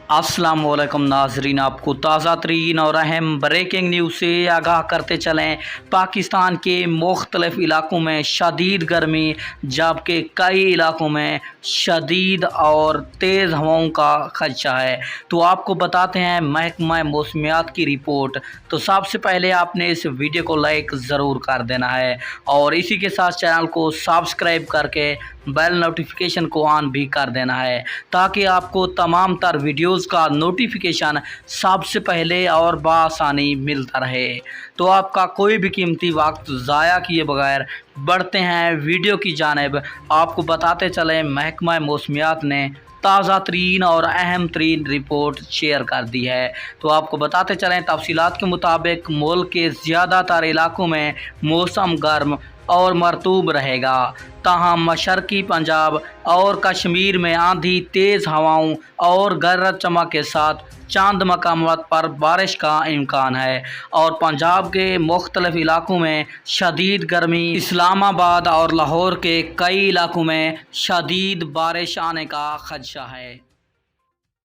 अस्सलाम वालेकुम नाजरीन, आपको ताज़ा तरीन और अहम ब्रेकिंग न्यूज़ से आगाह करते चलें। पाकिस्तान के मुख्तलिफ़ इलाकों में शदीद गर्मी, जबकि कई इलाकों में शदीद और तेज़ हवाओं का खदशा है। तो आपको बताते हैं महकमा मौसमियात की रिपोर्ट। तो सबसे पहले आपने इस वीडियो को लाइक ज़रूर कर देना है और इसी के साथ चैनल को सब्सक्राइब करके बेल नोटिफिकेशन को ऑन भी कर देना है, ताकि आपको तमाम तर वीडियोज़ का नोटिफिकेशन सबसे पहले और बआसानी मिलता रहे। तो आपका कोई भी कीमती वक्त ज़ाया किए बगैर बढ़ते हैं वीडियो की जानिब। आपको बताते चलें महकमा मौसमियात ने ताज़ा तरीन और अहम तरीन रिपोर्ट शेयर कर दी है। तो आपको बताते चलें तफसीलात के मुताबिक मुल्क के ज़्यादातर इलाकों में मौसम गर्म और मरतूब रहेगा, ताहम मशरकी पंजाब और कश्मीर में आंधी, तेज़ हवाओं और गरज चमक के साथ चंद मकामात पर बारिश का इम्कान है। और पंजाब के मुख्तलिफ इलाकों में शदीद गर्मी, इस्लामाबाद और लाहौर के कई इलाकों में शदीद बारिश आने का खदशा है।